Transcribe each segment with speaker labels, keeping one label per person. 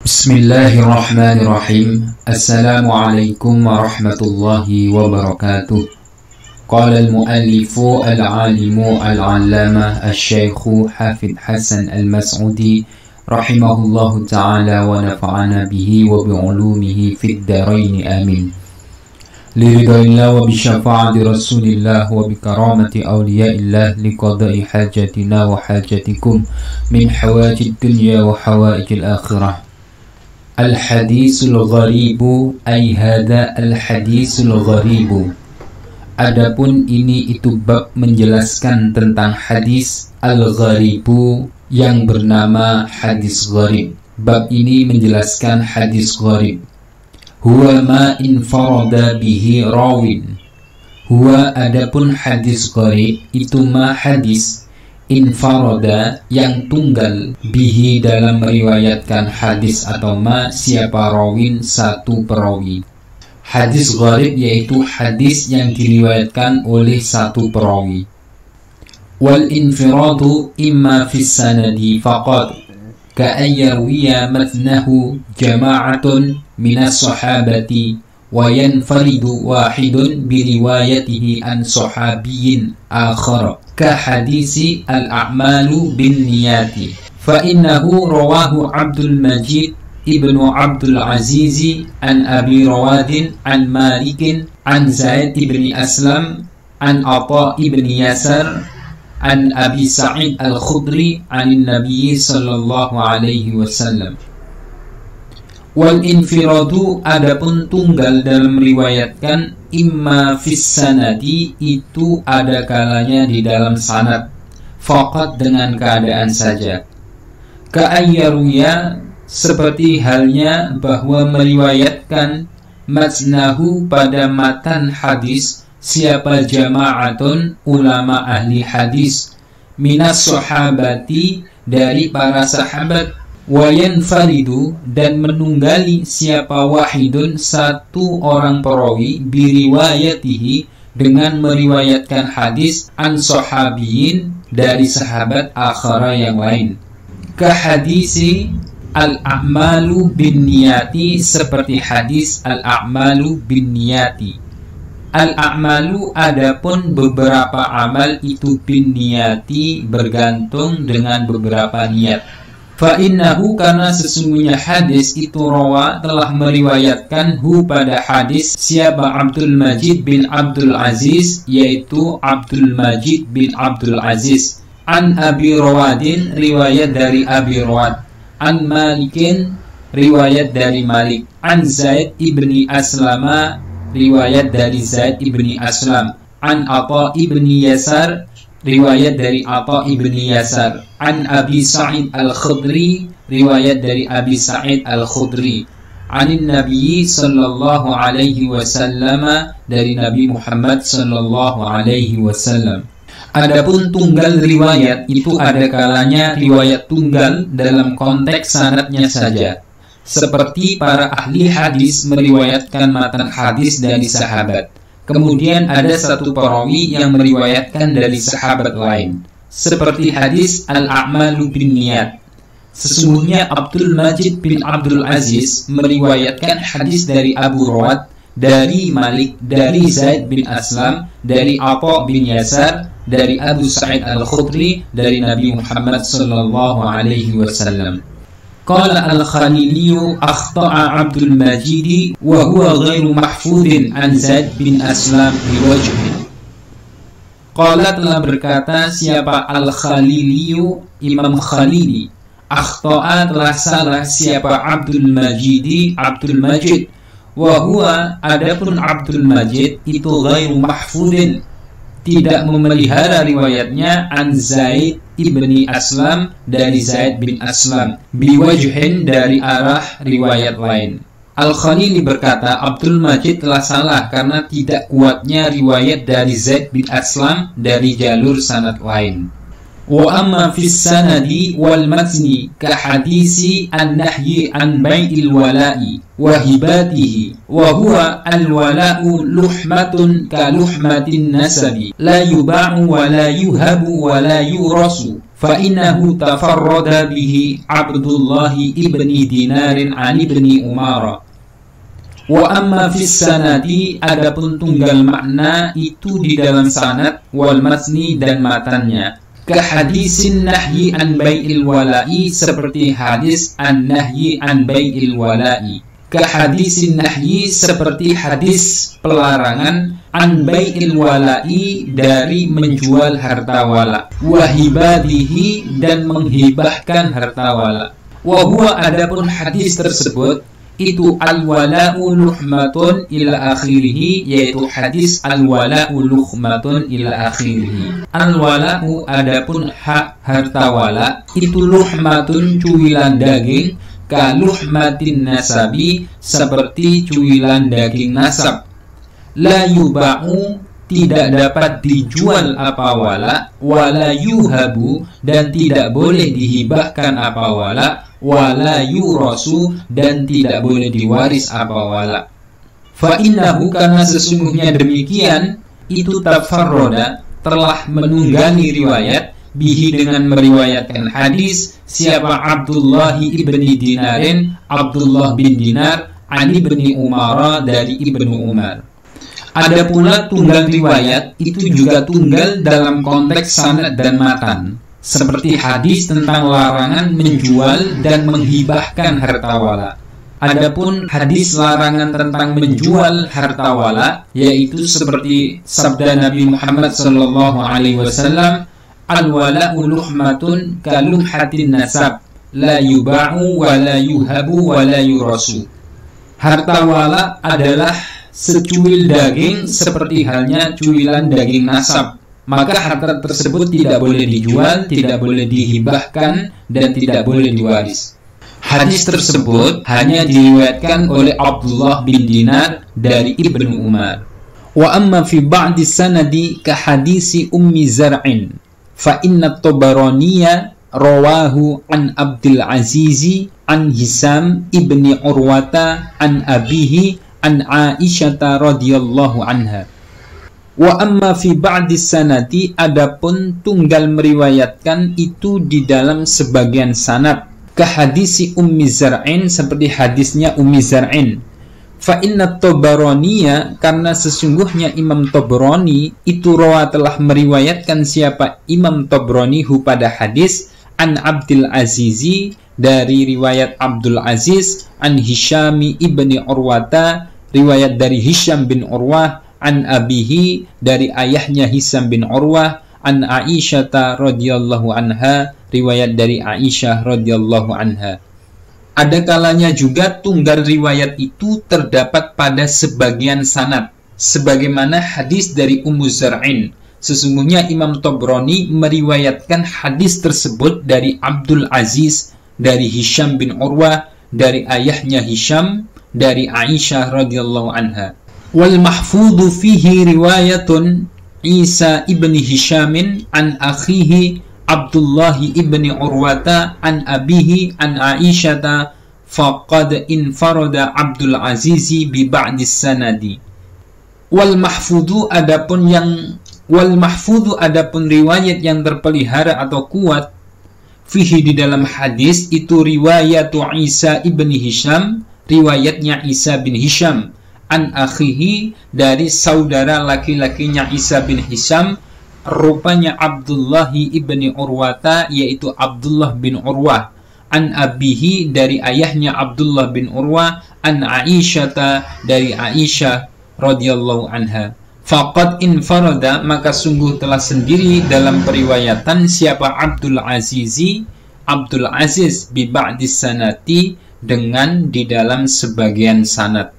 Speaker 1: Bismillahirrahmanirrahim. Assalamualaikum warahmatullahi wabarakatuh. Qala al-muallifu al-alimu al-allama al-syaikhu Hafidh Hasan al-Mas'udi rahimahullahu ta'ala wa nafa'ana bihi wa bi'ulumihi fid daraini amin. Liridhaillah wa bisyafa'ati rasulillah wa bikaramati awliyaillah liqada'i hajatina wa hajatikum min hawajid dunya wa hawaijil akhirah. Al-hadisul gharibu ay hadha al-hadisul gharibu. Adapun ini itu bab menjelaskan tentang hadis al-gharibu yang bernama hadis gharib. Bab ini menjelaskan hadis gharib. Huwa ma infarada bihi rawin. Huwa adapun hadis gharib itu ma hadis infarada yang tunggal bihi dalam meriwayatkan hadis atau ma siapa rawin satu perawi. Hadis gharib yaitu hadis yang diriwayatkan oleh satu perawi. Wal infiradu imma fis sanadi faqad ka ayyarwiya matnahu jama'atun minas sahabati wa yanfaridu wahidun biriwayatihi an sahabiyyin akhar ka hadisi al-a'malu bin niyati fa innahu rawahu Abdul Majid ibnu Abdul Aziz an Abi Rawadin an Malikin an Zaid ibn Aslam an Atha ibn Yasar an Abi Sa'id al-Khudri an Nabi sallallahu alaihi wasallam. Wal infiradu adapun tunggal dalam meriwayatkan imma fis sanadi itu ada kalanya di dalam sanad faqat dengan keadaan saja. Ka ayyaruya seperti halnya bahwa meriwayatkan matnahu pada matan hadis siapa jama'atun ulama ahli hadis minas sahabati dari para sahabat wa yanfaridu dan menunggali siapa wahidun satu orang perawi biriwayatihi dengan meriwayatkan hadis an sahabiyin dari sahabat akhara yang lain. Ka hadisi al-a'malu bin niyati seperti hadis al-a'malu bin niyati. Al-a'malu adapun beberapa amal itu bin niyati bergantung dengan beberapa niat. Fa innahu karena sesungguhnya hadis itu rawa telah meriwayatkan hu pada hadis siapa Abdul Majid bin Abdul Aziz yaitu Abdul Majid bin Abdul Aziz an Abi Rawadin riwayat dari Abi Rawad an Malikin riwayat dari Malik an Zaid ibni Aslama riwayat dari Zaid ibni Aslam an Atha ibni Yasar riwayat dari Atha ibni Yasar an Abi Sa'id al-Khudri riwayat dari Abi Sa'id al-Khudri anin Nabi sallallahu alaihi wasallam dari Nabi Muhammad sallallahu alaihi wasallam. Adapun tunggal riwayat itu ada kalanya riwayat tunggal dalam konteks sanadnya saja, seperti para ahli hadis meriwayatkan matan hadis dari sahabat. Kemudian ada satu perawi yang meriwayatkan dari sahabat lain, seperti hadis al-a'malu bin niyat. Sesungguhnya Abdul Majid bin Abdul Aziz meriwayatkan hadis dari Abu Rawad, dari Malik, dari Zaid bin Aslam, dari Atha bin Yasar, dari Abu Sa'id al-Khudri, dari Nabi Muhammad sallallahu alaihi wasallam. Qala al-Khaliliyu akhta'a Abdul Majid wa huwa ghairu mahfudin an Zaid bin Aslam biwajhin. Qala telah berkata siapa al-Khaliliyu Imam Khalili, akhta'a telah salah siapa Abdul Majid Abdul Majid wa huwa adapun Abdul Majid itu ghairu mahfudin tidak memelihara riwayatnya an Zaid ibni Aslam dari Zaid bin Aslam biwajhin dari arah riwayat lain. Al-Khalili berkata Abdul Majid telah salah karena tidak kuatnya riwayat dari Zaid bin Aslam dari jalur sanad lain. Wa amma fis sanadi wal matni ka hadisi an-nahyi an bai'il wala'i wa hibatihi wa huwa al-wala'u luhmatun ka luhmatin nasabi la yuba'u wa la yuhabu wa la yurasu فإنه تفرد به عبد الله ابن دينار عن ابن عمر. Wa amma fis sanadi, adapun tunggal makna itu di dalam sanad, wal matni dan matannya. Ka hadisin nahyi an bai'il wala'i, seperti hadis an nahyi an bai'il wala'i. Ka hadisin nahyi, seperti hadis pelarangan an bai'il wala'i, dari menjual harta wala. Wa hibadihi, dan menghibahkan harta wala. Wa huwa, adapun hadis tersebut itu al-wala'u luhmatun ila akhirih, yaitu hadis al-wala'u luhmatun ila akhirih. Al-wala'u, adapun hak harta wala, itu luhmatun, cuilan daging, ka luhmatin nasabi, seperti cuilan daging nasab. La yuba'u, tidak dapat dijual apa wala, wala yuhabu, dan tidak boleh dihibahkan apa wala, wala yurasu, dan tidak boleh diwaris apa wala. Fa innahu, karena sesungguhnya demikian, itu tafarroda, telah menunggangi riwayat, bihi, dengan meriwayatkan hadis, siapa Abdullah ibni Dinarin, Abdullah bin Dinar, an ibni Umar, dari ibnu Umar. Ada pula tunggal riwayat, itu juga tunggal dalam konteks sanad dan matan, seperti hadis tentang larangan menjual dan menghibahkan harta wala. Adapun hadis larangan tentang menjual harta wala, yaitu seperti sabda Nabi Muhammad SAW, al-wala'u luhmatun ka lumhatin nasab, la yuba'u wa la yuhabu wa la yurasu. Harta wala adalah secuil daging, seperti halnya cuilan daging nasab, maka harta tersebut tidak boleh dijual, tidak boleh dihibahkan, dan tidak boleh diwaris. Hadis tersebut hanya diriwayatkan oleh Abdullah bin Dinar dari Ibnu Umar. Wa amma fi ba'di sanadi ka hadisi Ummi Zar'in, fa inna Tabaraniya rawahu an Abdul Azizi an Hisam ibni Urwata an abihi an Aisyata radhiyallahu anha. Wa amma fi ba'di sanati, adapun tunggal meriwayatkan itu di dalam sebagian sanad, ka hadisi Ummi Zar'in, seperti hadisnya Ummi Zar'in. Fa inna Tabaraniya, karena sesungguhnya Imam Tabrani itu rawa, telah meriwayatkan siapa Imam Tabrani hu pada hadis an Abdul Azizi, dari riwayat Abdul Aziz, an Hishami ibni Urwata, riwayat dari Hisham bin Urwah, an abihi, dari ayahnya Hisham bin Urwah, an Aisyata radhiyallahu anha, riwayat dari Aisyah radhiyallahu anha. Ada kalanya juga tunggal riwayat itu terdapat pada sebagian sanad, sebagaimana hadis dari Ummu Zar'in. Sesungguhnya Imam Tabrani meriwayatkan hadis tersebut dari Abdul Aziz, dari Hisham bin Urwah, dari ayahnya Hisham, dari Aisyah radhiyallahu anha. Wal mahfudhu fihi riwayatun Isa ibni Hishamin an akhihi Abdullah ibni Urwata an abihi an Aisyata, faqad infarada Abdul Azizi bi ba'di sanadi. Wal mahfudhu, adapun riwayat yang terpelihara atau kuat, fihi, di dalam hadis itu, riwayatu Isa ibni Hisham, riwayatnya Isa bin Hisham, an akhihi, dari saudara laki-lakinya Isa bin Hisham, rupanya Abdullah ibni Urwata, yaitu Abdullah bin Urwah, an abihi, dari ayahnya Abdullah bin Urwah, an Aisyata, dari Aisyah radhiyallahu anha. Faqad infarada, maka sungguh telah sendiri dalam periwayatan siapa Abdul Azizi, Abdul Aziz bi ba'di sanati, dengan di dalam sebagian sanad.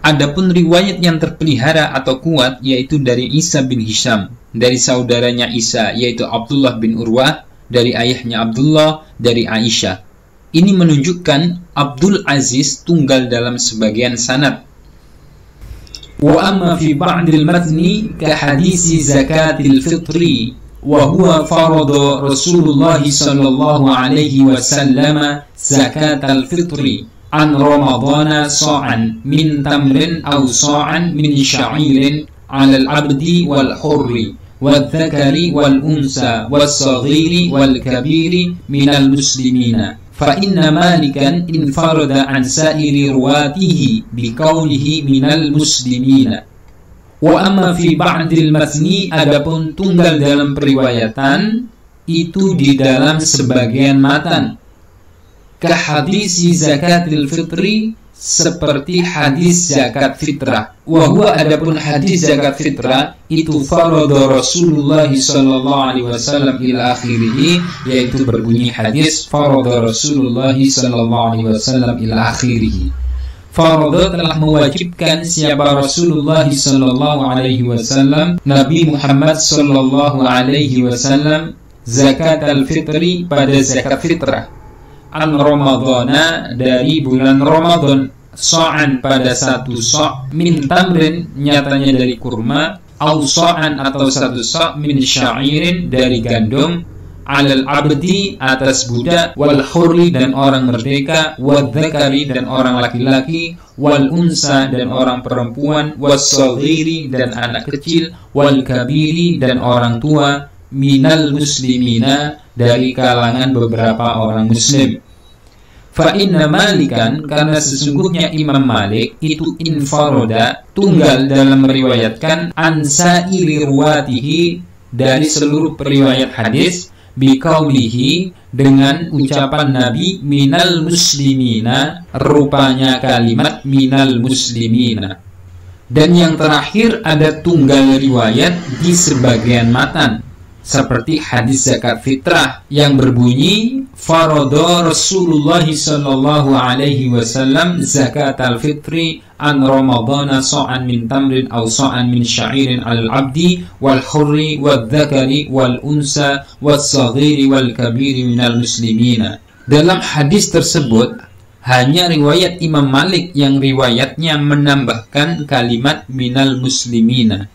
Speaker 1: Adapun riwayat yang terpelihara atau kuat, yaitu dari Isa bin Hisham, dari saudaranya Isa, yaitu Abdullah bin Urwah, dari ayahnya Abdullah, dari Aisyah. Ini menunjukkan Abdul Aziz tunggal dalam sebagian sanad. Wa amma fi ba'dil matni ka hadisi zakatil fitri, wa huwa farada Rasulullah sallallahu alaihi wasallam zakatal fitri an Ramadana sa'an min tamrin aw sa'an min sya'irin 'ala al-'abdi wal hurri wadzakari wal unsa was-saghiri wal kabiri minal muslimina. Fa inna Malikan infarada an sa'iri ruwatihi biqaulihi minal muslimina. Wa amma fi ba'dil matni, adapun tunggal dalam periwayatan itu di dalam sebagian matan. Ka hadisi zakatil fitri, seperti hadis zakat fitrah. Wa huwa, adapun hadis zakat fitrah itu farada Rasulullah sallallahu alaihi wasallam ila akhirih, yaitu berbunyi hadis farada Rasulullah sallallahu alaihi wasallam ila akhirih. Farada telah mewajibkan siapa Rasulullah sallallahu alaihi wasallam, Nabi Muhammad sallallahu alaihi wasallam, zakat al-fitri, pada zakat fitrah, an Ramadana, dari bulan Ramadan, so'an, pada satu so', min tamrin, nyatanya dari kurma, au so'an, atau satu so' min syairin, dari gandum, alal abdi, atas budak, wal hurri, dan orang merdeka, wal dzakari, dan orang laki-laki, wal unsa, dan orang perempuan, was saghiri, dan anak kecil, wal kabiri, dan orang tua, minal muslimina, dari kalangan beberapa orang muslim. Fa inna Malikan, karena sesungguhnya Imam Malik itu infaroda, tunggal dalam meriwayatkan, an sa'iri ruwatihi, dari seluruh periwayat hadis, biqaulihi, dengan ucapan Nabi, minal muslimina, rupanya kalimat minal muslimina. Dan yang terakhir ada tunggal riwayat di sebagian matan, seperti hadis zakat fitrah yang berbunyi farada Rasulullah sallallahu alaihi wasallam zakat al-fitri an Ramadana so'an min tamrin aw so'an min sya'irin al-abdi wal hurri wal dzakari wal unsa was saghiri wal kabiri minal muslimina. Dalam hadis tersebut hanya riwayat Imam Malik yang riwayatnya menambahkan kalimat minal muslimina.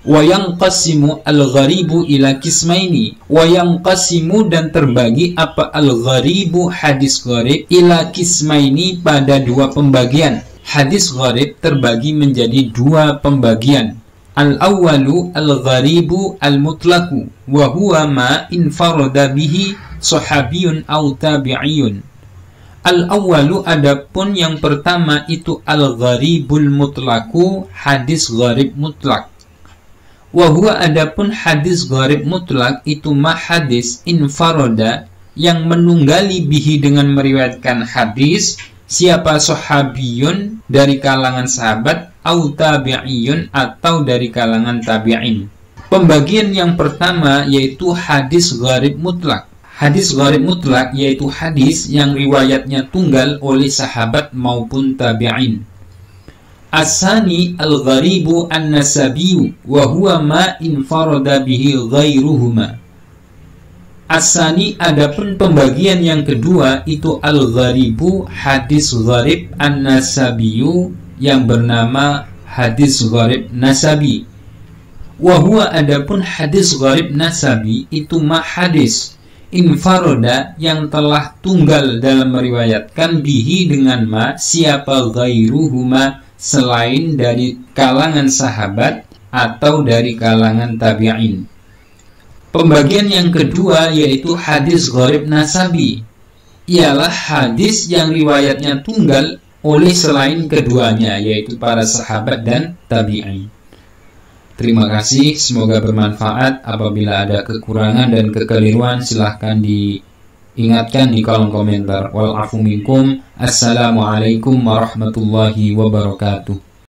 Speaker 1: Wa yanqasimu al-gharibu ila kismaini, wa yanqasimu, dan terbagi apa al-gharibu, hadis gharib, ila kismaini, pada dua pembagian. Hadis gharib terbagi menjadi dua pembagian. Al-awwalu al-gharibu al-mutlaqu, wa huwa ma infarada bihi sahabiyun aw tabi'iyun. Al-awwalu, adapun yang pertama itu al-gharibul mutlaqu, hadis gharib mutlak. Wahua, adapun hadis gharib mutlak itu mah hadis infaroda, yang menunggali bihi, dengan meriwayatkan hadis, siapa sahabiyun, dari kalangan sahabat, au tabi'iyun, atau dari kalangan tabi'in. Pembagian yang pertama yaitu hadis gharib mutlak. Hadis gharib mutlak yaitu hadis yang riwayatnya tunggal oleh sahabat maupun tabi'in. Asani al-gharibu an-nasabiyu, wa huwa ma infarada bihi ghairuhuma. Asani, adapun pembagian yang kedua itu al-gharibu, hadis gharib an-nasabiyu, yang bernama hadis gharib nasabi. Wa huwa, adapun hadis gharib nasabi itu ma hadis infarada, yang telah tunggal dalam meriwayatkan bihi, dengan ma, siapa ghairuhuma, selain dari kalangan sahabat atau dari kalangan tabi'in. Pembagian yang kedua yaitu hadis gharib nasabi, ialah hadis yang riwayatnya tunggal oleh selain keduanya, yaitu para sahabat dan tabi'in. Terima kasih, semoga bermanfaat. Apabila ada kekurangan dan kekeliruan silahkan diingatkan di kolom komentar. Wal afu minkum. Assalamualaikum warahmatullahi wabarakatuh.